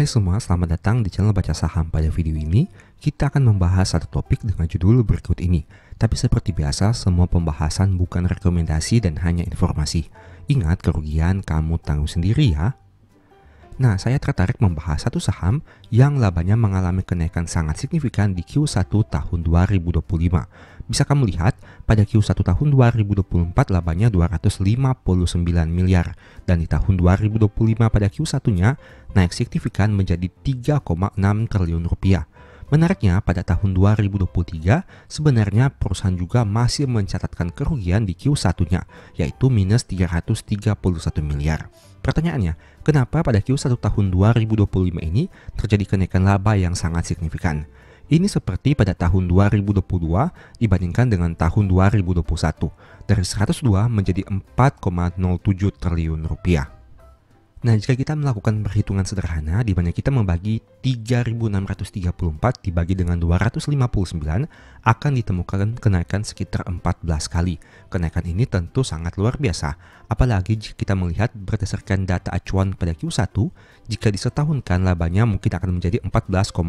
Hai semua, selamat datang di channel Baca Saham. Pada video ini, kita akan membahas satu topik dengan judul berikut ini. Tapi seperti biasa, semua pembahasan bukan rekomendasi dan hanya informasi. Ingat, kerugian kamu tanggung sendiri ya. Nah, saya tertarik membahas satu saham yang labanya mengalami kenaikan sangat signifikan di Q1 tahun 2025. Bisa kamu lihat, pada Q1 tahun 2024 labanya 259 miliar. Dan di tahun 2025 pada Q1-nya naik signifikan menjadi 3,6 triliun rupiah. Menariknya, pada tahun 2023, sebenarnya perusahaan juga masih mencatatkan kerugian di Q1-nya, yaitu minus 331 miliar. Pertanyaannya, kenapa pada Q1 tahun 2025 ini terjadi kenaikan laba yang sangat signifikan? Ini seperti pada tahun 2022 dibandingkan dengan tahun 2021, dari 102 menjadi 4,07 triliun rupiah. Nah, jika kita melakukan perhitungan sederhana di mana kita membagi 3.634 dibagi dengan 259 akan ditemukan kenaikan sekitar 14 kali. Kenaikan ini tentu sangat luar biasa, apalagi jika kita melihat berdasarkan data acuan pada Q1, jika disetahunkan labanya mungkin akan menjadi 14,5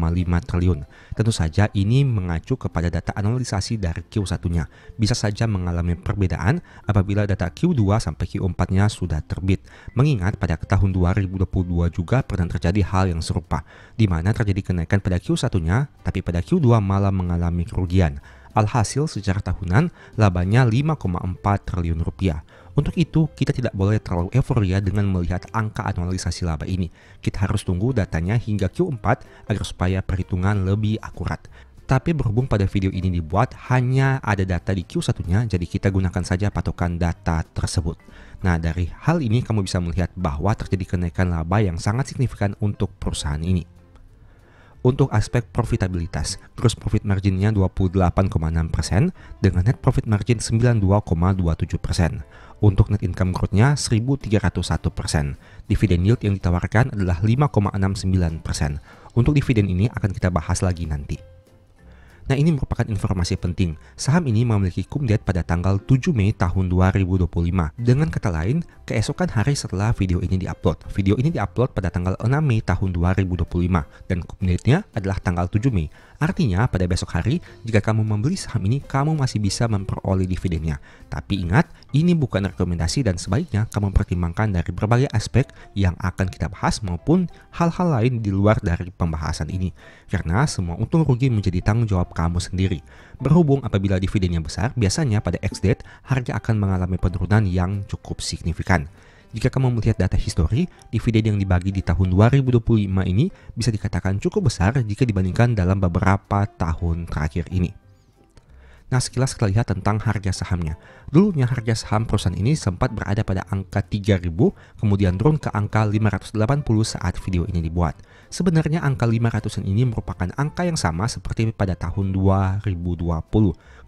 triliun. Tentu saja ini mengacu kepada data analisasi dari Q1-nya. Bisa saja mengalami perbedaan apabila data Q2 sampai Q4-nya sudah terbit. Mengingat pada tahun 2022 juga pernah terjadi hal yang serupa, di mana terjadi kenaikan pada Q1-nya, tapi pada Q2 malah mengalami kerugian. Alhasil secara tahunan labanya 5,4 triliun rupiah. Untuk itu, kita tidak boleh terlalu euforia dengan melihat angka analisasi laba ini. Kita harus tunggu datanya hingga Q4 agar supaya perhitungan lebih akurat. Tapi berhubung pada video ini dibuat hanya ada data di Q1-nya, jadi kita gunakan saja patokan data tersebut. Nah, dari hal ini kamu bisa melihat bahwa terjadi kenaikan laba yang sangat signifikan untuk perusahaan ini. Untuk aspek profitabilitas, gross profit marginnya 28,6% dengan net profit margin 92,27%. Untuk net income growth-nya 1.301%. Dividen yield yang ditawarkan adalah 5,69%. Untuk dividen ini akan kita bahas lagi nanti. Nah, ini merupakan informasi penting. Saham ini memiliki cum-date pada tanggal 7 Mei tahun 2025. Dengan kata lain, keesokan hari setelah video ini diupload. Video ini diupload pada tanggal 6 Mei tahun 2025 dan cum-date-nya adalah tanggal 7 Mei. Artinya, pada besok hari, jika kamu membeli saham ini, kamu masih bisa memperoleh dividennya. Tapi ingat, ini bukan rekomendasi dan sebaiknya kamu pertimbangkan dari berbagai aspek yang akan kita bahas maupun hal-hal lain di luar dari pembahasan ini. Karena semua untung rugi menjadi tanggung jawab kamu sendiri. Berhubung apabila dividennya besar, biasanya pada X-date harga akan mengalami penurunan yang cukup signifikan. Jika kamu melihat data histori, dividen yang dibagi di tahun 2025 ini bisa dikatakan cukup besar jika dibandingkan dalam beberapa tahun terakhir ini. Nah, sekilas kita lihat tentang harga sahamnya. Dulunya harga saham perusahaan ini sempat berada pada angka 3.000, kemudian turun ke angka 580 saat video ini dibuat. Sebenarnya angka 500-an ini merupakan angka yang sama seperti pada tahun 2020.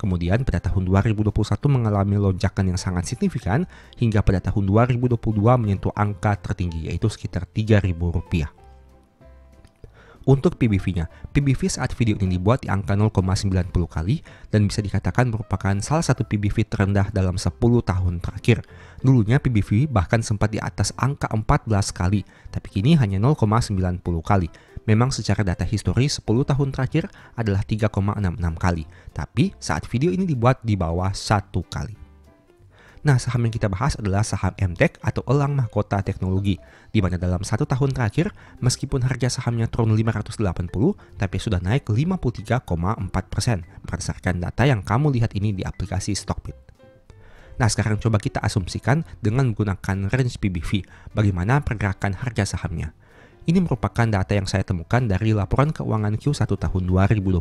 Kemudian pada tahun 2021 mengalami lonjakan yang sangat signifikan hingga pada tahun 2022 menyentuh angka tertinggi yaitu sekitar Rp3.000. Untuk PBV-nya, PBV saat video ini dibuat di angka 0,90 kali dan bisa dikatakan merupakan salah satu PBV terendah dalam 10 tahun terakhir. Dulunya PBV bahkan sempat di atas angka 14 kali, tapi kini hanya 0,90 kali. Memang secara data histori 10 tahun terakhir adalah 3,66 kali, tapi saat video ini dibuat di bawah 1 kali. Nah, saham yang kita bahas adalah saham MTech atau Elang Mahkota Teknologi, di mana dalam 1 tahun terakhir, meskipun harga sahamnya turun 580, tapi sudah naik 53,4% berdasarkan data yang kamu lihat ini di aplikasi Stockbit. Nah, sekarang coba kita asumsikan dengan menggunakan range PBV, bagaimana pergerakan harga sahamnya. Ini merupakan data yang saya temukan dari laporan keuangan Q1 tahun 2025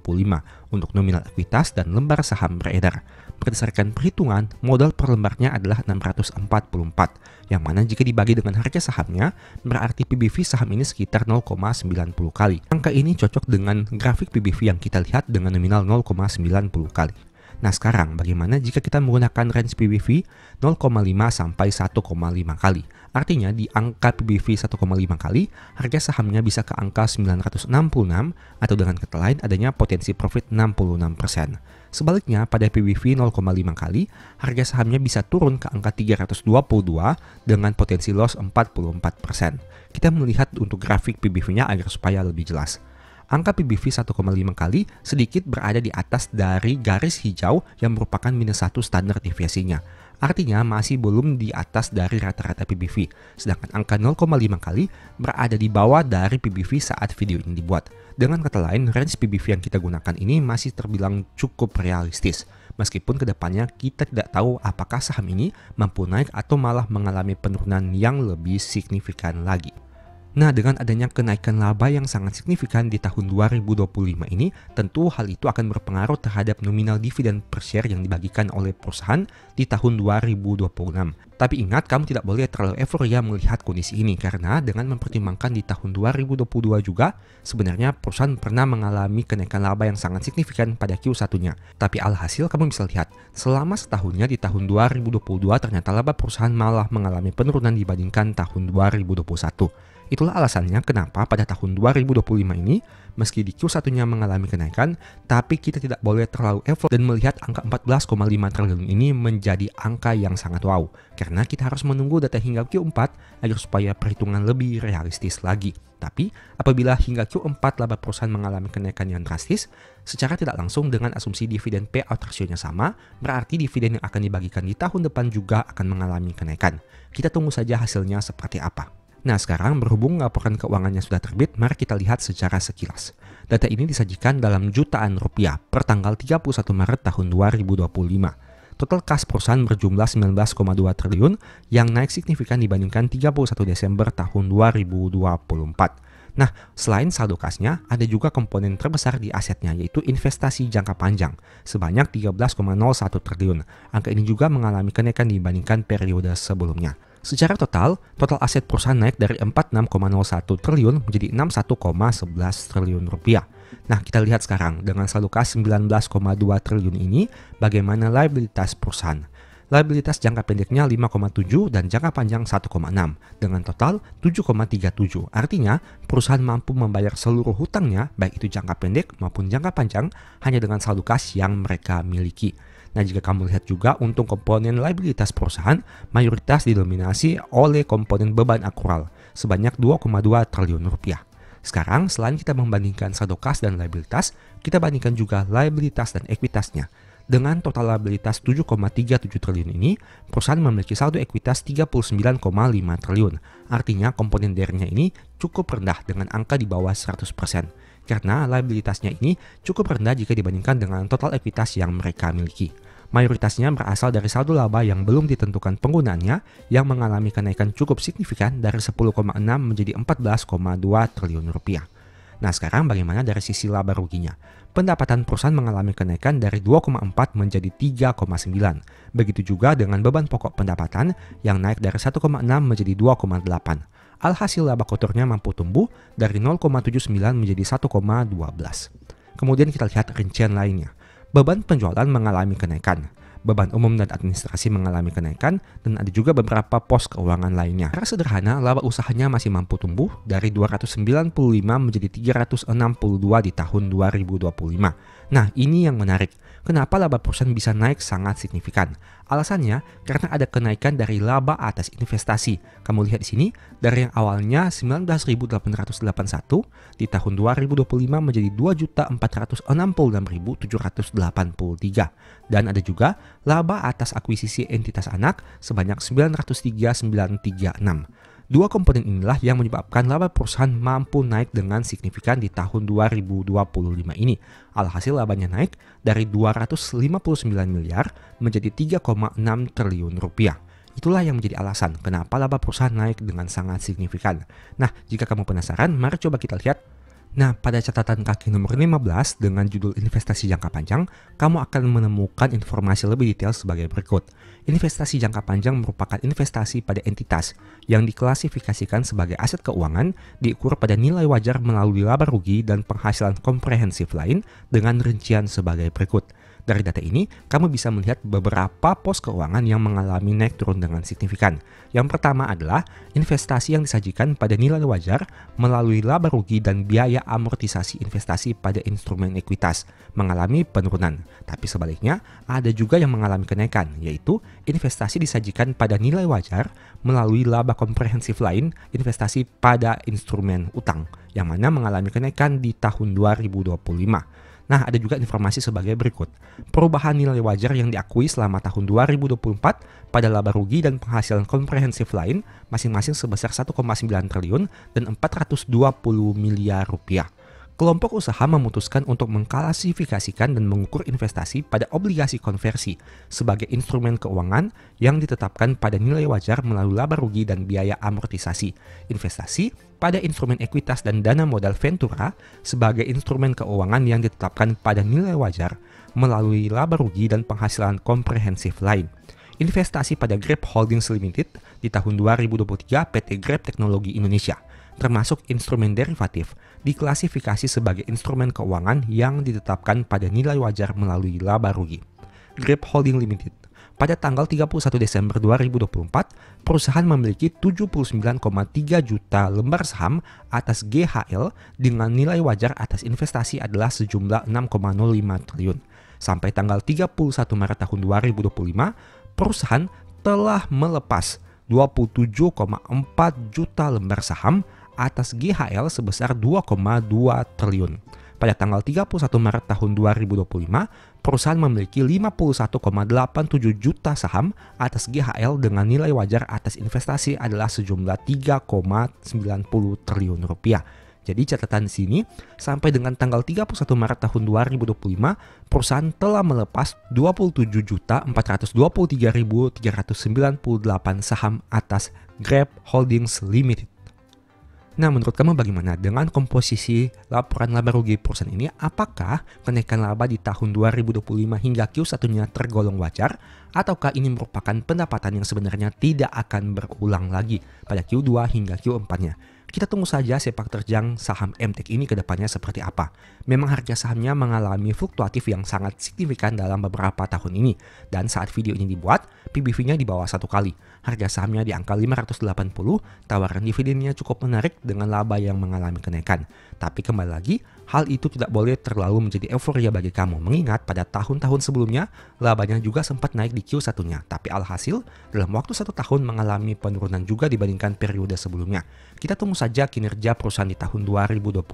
untuk nominal ekuitas dan lembar saham beredar. Berdasarkan perhitungan, modal per lembarnya adalah 644, yang mana jika dibagi dengan harga sahamnya, berarti PBV saham ini sekitar 0,90 kali. Angka ini cocok dengan grafik PBV yang kita lihat dengan nominal 0,90 kali. Nah, sekarang bagaimana jika kita menggunakan range PBV 0,5 sampai 1,5 kali? Artinya di angka PBV 1,5 kali, harga sahamnya bisa ke angka 966 atau dengan kata lain adanya potensi profit 66%. Sebaliknya, pada PBV 0,5 kali, harga sahamnya bisa turun ke angka 322 dengan potensi loss 44%. Kita melihat untuk grafik PBV-nya agar supaya lebih jelas. Angka PBV 1,5 kali sedikit berada di atas dari garis hijau yang merupakan -1 standar deviasinya. Artinya masih belum di atas dari rata-rata PBV, sedangkan angka 0,5 kali berada di bawah dari PBV saat video ini dibuat. Dengan kata lain, range PBV yang kita gunakan ini masih terbilang cukup realistis. Meskipun kedepannya kita tidak tahu apakah saham ini mampu naik atau malah mengalami penurunan yang lebih signifikan lagi. Nah, dengan adanya kenaikan laba yang sangat signifikan di tahun 2025 ini, tentu hal itu akan berpengaruh terhadap nominal dividen per share yang dibagikan oleh perusahaan di tahun 2026. Tapi ingat, kamu tidak boleh terlalu euforia melihat kondisi ini, karena dengan mempertimbangkan di tahun 2022 juga, sebenarnya perusahaan pernah mengalami kenaikan laba yang sangat signifikan pada Q1-nya. Tapi alhasil kamu bisa lihat, selama setahunnya di tahun 2022 ternyata laba perusahaan malah mengalami penurunan dibandingkan tahun 2021. Itulah alasannya kenapa pada tahun 2025 ini, meski di Q1-nya mengalami kenaikan, tapi kita tidak boleh terlalu euforia dan melihat angka 14,5 triliun ini menjadi angka yang sangat wow. Karena kita harus menunggu data hingga Q4 agar supaya perhitungan lebih realistis lagi. Tapi apabila hingga Q4 laba perusahaan mengalami kenaikan yang drastis, secara tidak langsung dengan asumsi dividen payout ratio-nya sama, berarti dividen yang akan dibagikan di tahun depan juga akan mengalami kenaikan. Kita tunggu saja hasilnya seperti apa. Nah, sekarang berhubung laporan keuangannya sudah terbit, mari kita lihat secara sekilas. Data ini disajikan dalam jutaan rupiah per tanggal 31 Maret tahun 2025. Total kas perusahaan berjumlah 19,2 triliun yang naik signifikan dibandingkan 31 Desember tahun 2024. Nah, selain saldo kasnya, ada juga komponen terbesar di asetnya, yaitu investasi jangka panjang, sebanyak 13,01 triliun. Angka ini juga mengalami kenaikan dibandingkan periode sebelumnya. Secara total aset perusahaan naik dari 46,01 triliun menjadi 61,11 triliun rupiah. Nah, kita lihat sekarang dengan saldo kas 19,2 triliun ini bagaimana liabilitas perusahaan. Liabilitas jangka pendeknya 5,7 dan jangka panjang 1,6 dengan total 7,37. Artinya, perusahaan mampu membayar seluruh hutangnya baik itu jangka pendek maupun jangka panjang hanya dengan saldo kas yang mereka miliki. Nah, jika kamu lihat juga untuk komponen liabilitas perusahaan, mayoritas didominasi oleh komponen beban akrual sebanyak 2,2 triliun rupiah. Sekarang, selain kita membandingkan saldo kas dan liabilitas, kita bandingkan juga liabilitas dan ekuitasnya. Dengan total liabilitas 7,37 triliun ini, perusahaan memiliki saldo ekuitas 39,5 triliun. Artinya komponen DR-nya ini cukup rendah dengan angka di bawah 100%. Karena liabilitasnya ini cukup rendah jika dibandingkan dengan total ekuitas yang mereka miliki. Mayoritasnya berasal dari saldo laba yang belum ditentukan penggunaannya yang mengalami kenaikan cukup signifikan dari 10,6 menjadi 14,2 triliun rupiah. Nah, sekarang bagaimana dari sisi laba ruginya? Pendapatan perusahaan mengalami kenaikan dari 2,4 menjadi 3,9. Begitu juga dengan beban pokok pendapatan yang naik dari 1,6 menjadi 2,8. Alhasil laba kotornya mampu tumbuh dari 0,79 menjadi 1,12. Kemudian kita lihat rincian lainnya. Beban penjualan mengalami kenaikan, beban umum dan administrasi mengalami kenaikan, dan ada juga beberapa pos keuangan lainnya. Secara sederhana, laba usahanya masih mampu tumbuh dari 295 menjadi 362 di tahun 2025. Nah, ini yang menarik. Kenapa laba perusahaan bisa naik sangat signifikan? Alasannya karena ada kenaikan dari laba atas investasi. Kamu lihat di sini, dari yang awalnya 19.881 di tahun 2025 menjadi 2.466.783. Dan ada juga laba atas akuisisi entitas anak sebanyak 903.936. Dua komponen inilah yang menyebabkan laba perusahaan mampu naik dengan signifikan di tahun 2025 ini. Alhasil labanya naik dari 259 miliar menjadi 3,6 triliun rupiah. Itulah yang menjadi alasan kenapa laba perusahaan naik dengan sangat signifikan. Nah, jika kamu penasaran, mari coba kita lihat. Nah, pada catatan kaki nomor 15 dengan judul investasi jangka panjang, kamu akan menemukan informasi lebih detail sebagai berikut. Investasi jangka panjang merupakan investasi pada entitas yang diklasifikasikan sebagai aset keuangan, diukur pada nilai wajar melalui laba rugi dan penghasilan komprehensif lain dengan rincian sebagai berikut. Dari data ini, kamu bisa melihat beberapa pos keuangan yang mengalami naik turun dengan signifikan. Yang pertama adalah investasi yang disajikan pada nilai wajar melalui laba rugi dan biaya amortisasi investasi pada instrumen ekuitas mengalami penurunan. Tapi sebaliknya, ada juga yang mengalami kenaikan, yaitu investasi disajikan pada nilai wajar melalui laba komprehensif lain investasi pada instrumen utang, yang mana mengalami kenaikan di tahun 2025. Nah, ada juga informasi sebagai berikut. Perubahan nilai wajar yang diakui selama tahun 2024 pada laba rugi dan penghasilan komprehensif lain masing-masing sebesar 1,9 triliun dan 420 miliar rupiah. Kelompok usaha memutuskan untuk mengklasifikasikan dan mengukur investasi pada obligasi konversi sebagai instrumen keuangan yang ditetapkan pada nilai wajar melalui laba rugi dan biaya amortisasi. Investasi pada instrumen ekuitas dan dana modal Ventura sebagai instrumen keuangan yang ditetapkan pada nilai wajar melalui laba rugi dan penghasilan komprehensif lain. Investasi pada Grab Holdings Limited di tahun 2023 PT Grab Teknologi Indonesia, termasuk instrumen derivatif, diklasifikasi sebagai instrumen keuangan yang ditetapkan pada nilai wajar melalui laba rugi. Grab Holdings Limited. Pada tanggal 31 Desember 2024, perusahaan memiliki 79,3 juta lembar saham atas GHL dengan nilai wajar atas investasi adalah sejumlah 6,05 triliun. Sampai tanggal 31 Maret tahun 2025, perusahaan telah melepas 27,4 juta lembar saham atas GHL sebesar 2,2 triliun. Pada tanggal 31 Maret tahun 2025, perusahaan memiliki 51,87 juta saham atas GHL dengan nilai wajar atas investasi adalah sejumlah 3,90 triliun rupiah. Jadi catatan di sini, sampai dengan tanggal 31 Maret tahun 2025, perusahaan telah melepas 27.423.398 saham atas Grab Holdings Limited. Nah, menurut kamu bagaimana dengan komposisi laporan laba rugi perusahaan ini? Apakah kenaikan laba di tahun 2025 hingga Q1-nya tergolong wajar? Ataukah ini merupakan pendapatan yang sebenarnya tidak akan berulang lagi pada Q2 hingga Q4-nya? Kita tunggu saja sepak terjang saham MTech ini ke depannya seperti apa. Memang harga sahamnya mengalami fluktuatif yang sangat signifikan dalam beberapa tahun ini. Dan saat video ini dibuat, PBV-nya di bawah 1 kali. Harga sahamnya di angka 580, tawaran dividennya cukup menarik dengan laba yang mengalami kenaikan. Tapi kembali lagi, hal itu tidak boleh terlalu menjadi euforia bagi kamu. Mengingat pada tahun-tahun sebelumnya, labanya juga sempat naik di Q1-nya. Tapi alhasil, dalam waktu 1 tahun mengalami penurunan juga dibandingkan periode sebelumnya. Kita tunggu saja kinerja perusahaan di tahun 2025.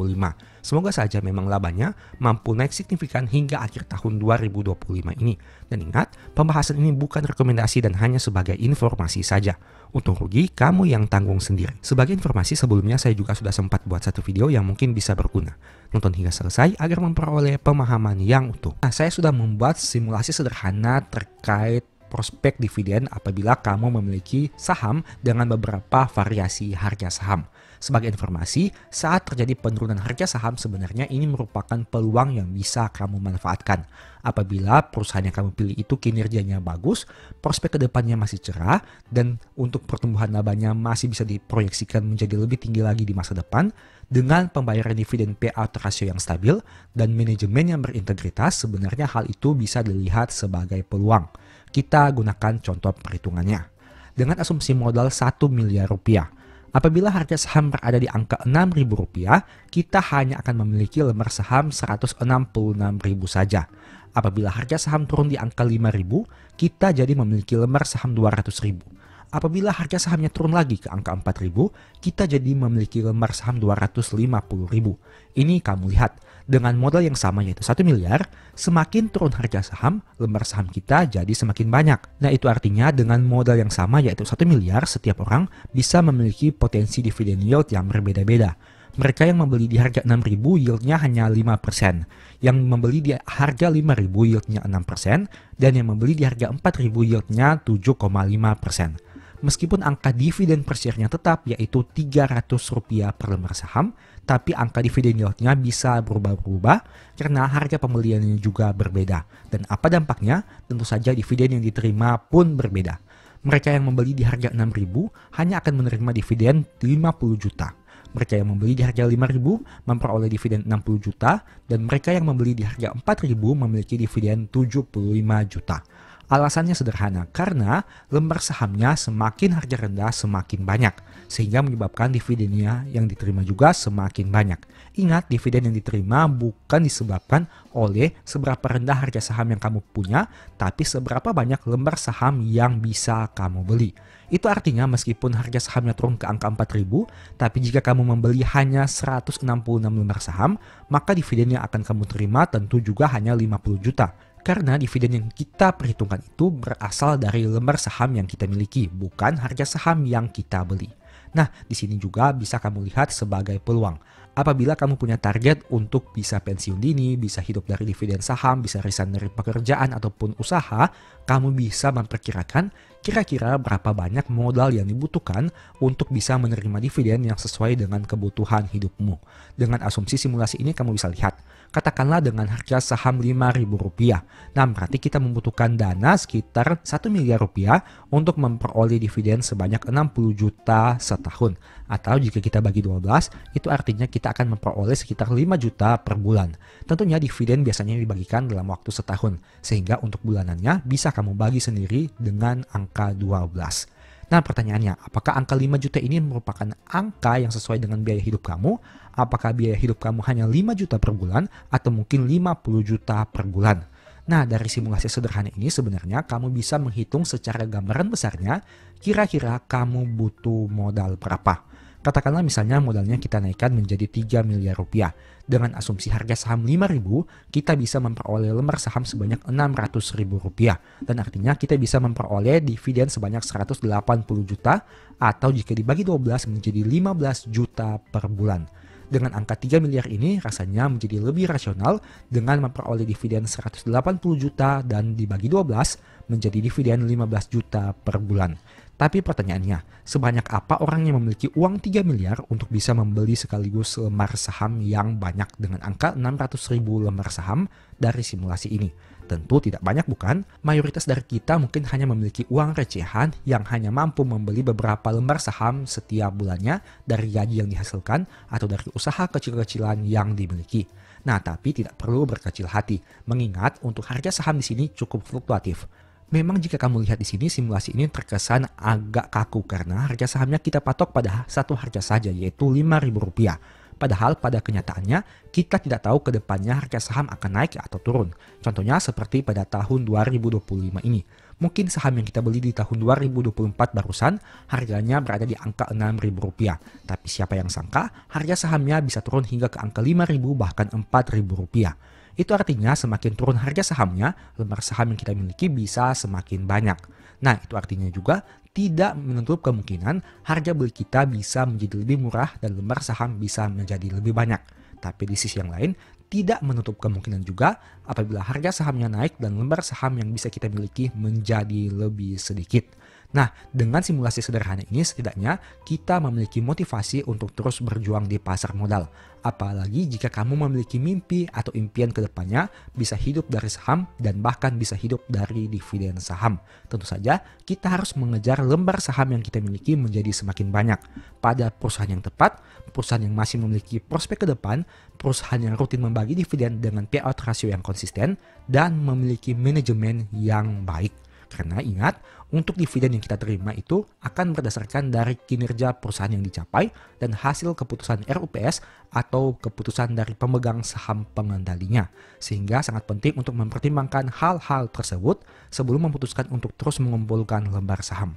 Semoga saja memang labanya mampu naik signifikan hingga akhir tahun 2025 ini. Dan ingat, pembahasan ini bukan rekomendasi dan hanya sebagai informasi saja. Untung rugi, kamu yang tanggung sendiri. Sebagai informasi, sebelumnya saya juga sudah sempat buat satu video yang mungkin bisa berguna. Nonton hingga selesai agar memperoleh pemahaman yang utuh. Nah, saya sudah membuat simulasi sederhana terkait prospek dividen apabila kamu memiliki saham dengan beberapa variasi harga saham. Sebagai informasi, saat terjadi penurunan harga saham sebenarnya ini merupakan peluang yang bisa kamu manfaatkan. Apabila perusahaan yang kamu pilih itu kinerjanya bagus, prospek kedepannya masih cerah, dan untuk pertumbuhan labanya masih bisa diproyeksikan menjadi lebih tinggi lagi di masa depan, dengan pembayaran dividen payout ratio yang stabil dan manajemen yang berintegritas, sebenarnya hal itu bisa dilihat sebagai peluang. Kita gunakan contoh perhitungannya. Dengan asumsi modal 1 miliar rupiah, apabila harga saham berada di angka Rp6.000, kita hanya akan memiliki lembar saham 166.000 saja. Apabila harga saham turun di angka Rp5.000, kita jadi memiliki lembar saham 200.000. Apabila harga sahamnya turun lagi ke angka 4.000, kita jadi memiliki lembar saham 250.000. Ini kamu lihat, dengan modal yang sama yaitu 1 miliar, semakin turun harga saham, lembar saham kita jadi semakin banyak. Nah, itu artinya dengan modal yang sama yaitu 1 miliar, setiap orang bisa memiliki potensi dividen yield yang berbeda-beda. Mereka yang membeli di harga 6.000 yieldnya hanya 5%, yang membeli di harga 5.000 yieldnya 6%, dan yang membeli di harga 4.000 yieldnya 7,5%. Meskipun angka dividen per share-nya tetap yaitu Rp300 per lembar saham, tapi angka dividen yield-nya bisa berubah-ubah karena harga pembeliannya juga berbeda. Dan apa dampaknya? Tentu saja dividen yang diterima pun berbeda. Mereka yang membeli di harga 6.000 hanya akan menerima dividen 50 juta. Mereka yang membeli di harga 5.000 memperoleh dividen 60 juta, dan mereka yang membeli di harga 4.000 memiliki dividen 75 juta. Alasannya sederhana, karena lembar sahamnya semakin harga rendah semakin banyak, sehingga menyebabkan dividennya yang diterima juga semakin banyak. Ingat, dividen yang diterima bukan disebabkan oleh seberapa rendah harga saham yang kamu punya, tapi seberapa banyak lembar saham yang bisa kamu beli. Itu artinya meskipun harga sahamnya turun ke angka 4.000, tapi jika kamu membeli hanya 166 lembar saham, maka dividen yang akan kamu terima tentu juga hanya 50 juta. Karena dividen yang kita perhitungkan itu berasal dari lembar saham yang kita miliki, bukan harga saham yang kita beli. Nah, di sini juga bisa kamu lihat sebagai peluang. Apabila kamu punya target untuk bisa pensiun dini, bisa hidup dari dividen saham, bisa resign dari pekerjaan ataupun usaha, kamu bisa memperkirakan kira-kira berapa banyak modal yang dibutuhkan untuk bisa menerima dividen yang sesuai dengan kebutuhan hidupmu. Dengan asumsi simulasi ini kamu bisa lihat, katakanlah dengan harga saham Rp5.000. Nah, berarti kita membutuhkan dana sekitar Rp1 miliar untuk memperoleh dividen sebanyak 60 juta setahun. Atau jika kita bagi 12, itu artinya kita akan memperoleh sekitar 5 juta per bulan. Tentunya dividen biasanya dibagikan dalam waktu setahun, sehingga untuk bulanannya bisa kamu bagi sendiri dengan angka 12. Nah, pertanyaannya, apakah angka 5 juta ini merupakan angka yang sesuai dengan biaya hidup kamu? Apakah biaya hidup kamu hanya 5 juta per bulan atau mungkin 50 juta per bulan? Nah, dari simulasi sederhana ini sebenarnya kamu bisa menghitung secara gambaran besarnya kira-kira kamu butuh modal berapa. Katakanlah misalnya modalnya kita naikkan menjadi Rp3 miliar. Dengan asumsi harga saham Rp5.000, kita bisa memperoleh lembar saham sebanyak Rp600.000. Dan artinya kita bisa memperoleh dividen sebanyak 180 juta atau jika dibagi 12 menjadi 15 juta per bulan. Dengan angka 3 miliar ini rasanya menjadi lebih rasional dengan memperoleh dividen 180 juta dan dibagi 12 menjadi dividen 15 juta per bulan. Tapi pertanyaannya, sebanyak apa orang yang memiliki uang 3 miliar untuk bisa membeli sekaligus lembar saham yang banyak dengan angka 600.000 lembar saham dari simulasi ini? Tentu tidak banyak bukan? Mayoritas dari kita mungkin hanya memiliki uang recehan yang hanya mampu membeli beberapa lembar saham setiap bulannya dari gaji yang dihasilkan atau dari usaha kecil-kecilan yang dimiliki. Nah, tapi tidak perlu berkecil hati, mengingat untuk harga saham di sini cukup fluktuatif. Memang jika kamu lihat di sini simulasi ini terkesan agak kaku karena harga sahamnya kita patok pada satu harga saja yaitu Rp5.000. Padahal pada kenyataannya kita tidak tahu ke depannya harga saham akan naik atau turun. Contohnya seperti pada tahun 2025 ini. Mungkin saham yang kita beli di tahun 2024 barusan harganya berada di angka Rp6.000. Tapi siapa yang sangka harga sahamnya bisa turun hingga ke angka Rp5.000 bahkan Rp4.000. Itu artinya semakin turun harga sahamnya, lembar saham yang kita miliki bisa semakin banyak. Nah, itu artinya juga tidak menutup kemungkinan harga beli kita bisa menjadi lebih murah dan lembar saham bisa menjadi lebih banyak. Tapi di sisi yang lain, tidak menutup kemungkinan juga apabila harga sahamnya naik dan lembar saham yang bisa kita miliki menjadi lebih sedikit. Nah, dengan simulasi sederhana ini setidaknya kita memiliki motivasi untuk terus berjuang di pasar modal. Apalagi jika kamu memiliki mimpi atau impian ke depannya bisa hidup dari saham dan bahkan bisa hidup dari dividen saham. Tentu saja kita harus mengejar lembar saham yang kita miliki menjadi semakin banyak. Pada perusahaan yang tepat, perusahaan yang masih memiliki prospek ke depan, perusahaan yang rutin membagi dividen dengan payout rasio yang konsisten, dan memiliki manajemen yang baik. Karena ingat, untuk dividen yang kita terima itu akan berdasarkan dari kinerja perusahaan yang dicapai dan hasil keputusan RUPS atau keputusan dari pemegang saham pengendalinya. Sehingga sangat penting untuk mempertimbangkan hal-hal tersebut sebelum memutuskan untuk terus mengumpulkan lembar saham.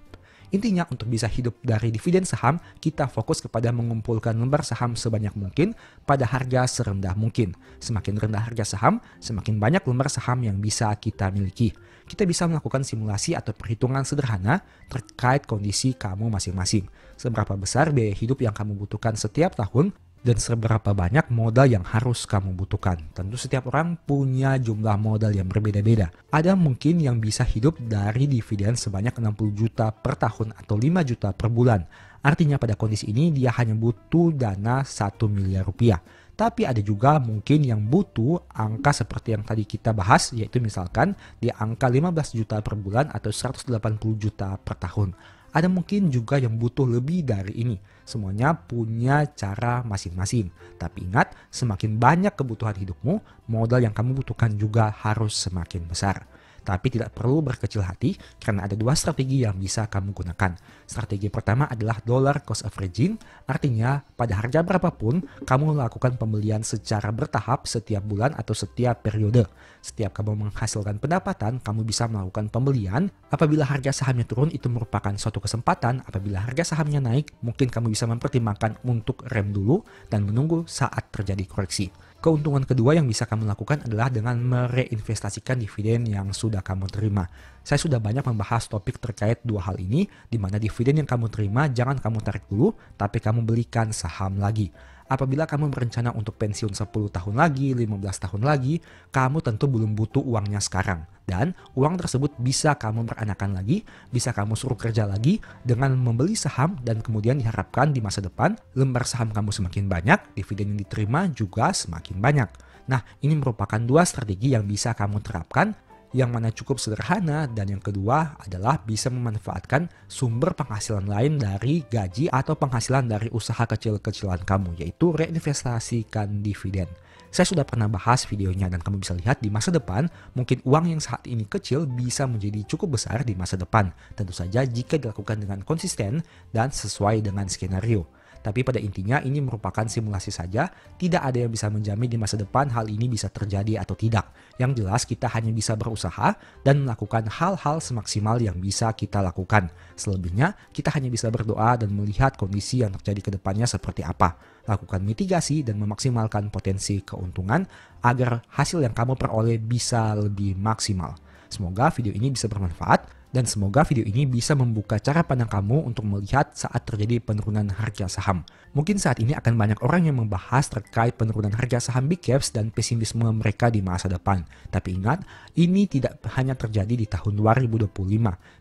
Intinya untuk bisa hidup dari dividen saham, kita fokus kepada mengumpulkan lembar saham sebanyak mungkin pada harga serendah mungkin. Semakin rendah harga saham, semakin banyak lembar saham yang bisa kita miliki. Kita bisa melakukan simulasi atau perhitungan sederhana terkait kondisi kamu masing-masing. Seberapa besar biaya hidup yang kamu butuhkan setiap tahun, dan seberapa banyak modal yang harus kamu butuhkan. Tentu setiap orang punya jumlah modal yang berbeda-beda. Ada mungkin yang bisa hidup dari dividen sebanyak 60 juta per tahun atau 5 juta per bulan. Artinya pada kondisi ini dia hanya butuh dana 1 miliar rupiah. Tapi ada juga mungkin yang butuh angka seperti yang tadi kita bahas, yaitu misalkan di angka 15 juta per bulan atau 180 juta per tahun. Ada mungkin juga yang butuh lebih dari ini. Semuanya punya cara masing-masing. Tapi ingat, semakin banyak kebutuhan hidupmu, modal yang kamu butuhkan juga harus semakin besar. Tapi tidak perlu berkecil hati karena ada dua strategi yang bisa kamu gunakan. Strategi pertama adalah dollar cost averaging, artinya pada harga berapapun kamu melakukan pembelian secara bertahap setiap bulan atau setiap periode. Setiap kamu menghasilkan pendapatan, kamu bisa melakukan pembelian. Apabila harga sahamnya turun, itu merupakan suatu kesempatan. Apabila harga sahamnya naik, mungkin kamu bisa mempertimbangkan untuk rem dulu dan menunggu saat terjadi koreksi. Keuntungan kedua yang bisa kamu lakukan adalah dengan mereinvestasikan dividen yang sudah kamu terima. Saya sudah banyak membahas topik terkait dua hal ini, di mana dividen yang kamu terima jangan kamu tarik dulu, tapi kamu belikan saham lagi. Apabila kamu berencana untuk pensiun 10 tahun lagi, 15 tahun lagi, kamu tentu belum butuh uangnya sekarang. Dan uang tersebut bisa kamu beranakan lagi, bisa kamu suruh kerja lagi dengan membeli saham dan kemudian diharapkan di masa depan lembar saham kamu semakin banyak, dividen yang diterima juga semakin banyak. Nah, ini merupakan dua strategi yang bisa kamu terapkan, yang mana cukup sederhana, dan yang kedua adalah bisa memanfaatkan sumber penghasilan lain dari gaji atau penghasilan dari usaha kecil-kecilan kamu, yaitu reinvestasikan dividen. Saya sudah pernah bahas videonya dan kamu bisa lihat di masa depan, mungkin uang yang saat ini kecil bisa menjadi cukup besar di masa depan. Tentu saja jika dilakukan dengan konsisten dan sesuai dengan skenario. Tapi pada intinya ini merupakan simulasi saja, tidak ada yang bisa menjamin di masa depan hal ini bisa terjadi atau tidak. Yang jelas kita hanya bisa berusaha dan melakukan hal-hal semaksimal yang bisa kita lakukan. Selebihnya kita hanya bisa berdoa dan melihat kondisi yang terjadi ke depannya seperti apa. Lakukan mitigasi dan memaksimalkan potensi keuntungan agar hasil yang kamu peroleh bisa lebih maksimal. Semoga video ini bisa bermanfaat. Dan semoga video ini bisa membuka cara pandang kamu untuk melihat saat terjadi penurunan harga saham. Mungkin saat ini akan banyak orang yang membahas terkait penurunan harga saham big caps dan pesimisme mereka di masa depan. Tapi ingat, ini tidak hanya terjadi di tahun 2025.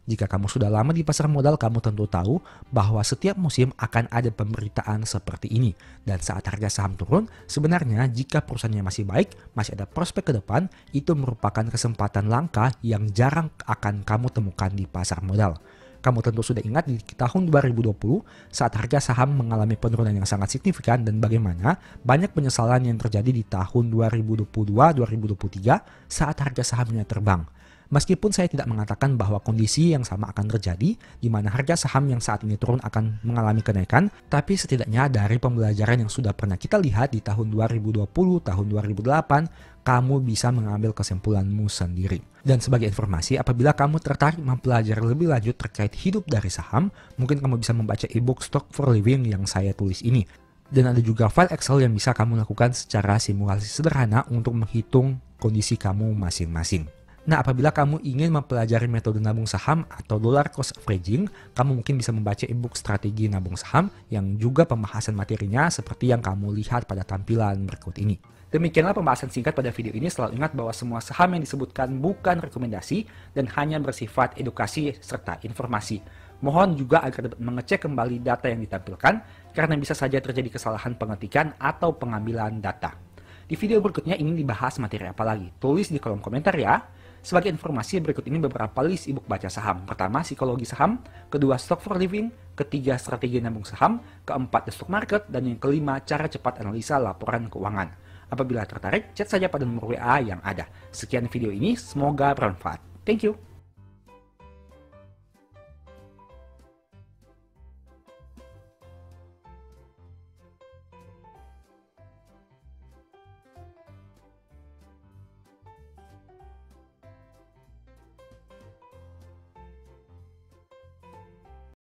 Jika kamu sudah lama di pasar modal, kamu tentu tahu bahwa setiap musim akan ada pemberitaan seperti ini. Dan saat harga saham turun, sebenarnya jika perusahaannya masih baik, masih ada prospek ke depan, itu merupakan kesempatan langka yang jarang akan kamu temukan di pasar modal. Kamu tentu sudah ingat di tahun 2020 saat harga saham mengalami penurunan yang sangat signifikan dan bagaimana banyak penyesalan yang terjadi di tahun 2022-2023 saat harga sahamnya terbang. Meskipun saya tidak mengatakan bahwa kondisi yang sama akan terjadi, di mana harga saham yang saat ini turun akan mengalami kenaikan, tapi setidaknya dari pembelajaran yang sudah pernah kita lihat di tahun 2020, tahun 2008, kamu bisa mengambil kesimpulanmu sendiri. Dan sebagai informasi, apabila kamu tertarik mempelajari lebih lanjut terkait hidup dari saham, mungkin kamu bisa membaca ebook Stock for Living yang saya tulis ini. Dan ada juga file Excel yang bisa kamu lakukan secara simulasi sederhana untuk menghitung kondisi kamu masing-masing. Nah, apabila kamu ingin mempelajari metode nabung saham atau dollar cost averaging, kamu mungkin bisa membaca ebook strategi nabung saham yang juga pembahasan materinya seperti yang kamu lihat pada tampilan berikut ini. Demikianlah pembahasan singkat pada video ini. Selalu ingat bahwa semua saham yang disebutkan bukan rekomendasi dan hanya bersifat edukasi serta informasi. Mohon juga agar dapat mengecek kembali data yang ditampilkan karena bisa saja terjadi kesalahan pengetikan atau pengambilan data. Di video berikutnya ingin dibahas materi apa lagi? Tulis di kolom komentar ya. Sebagai informasi, berikut ini beberapa list ebook baca saham. Pertama, psikologi saham. Kedua, stock for living. Ketiga, strategi nabung saham. Keempat, the stock market. Dan yang kelima, cara cepat analisa laporan keuangan. Apabila tertarik, chat saja pada nomor WA yang ada. Sekian video ini, semoga bermanfaat. Thank you.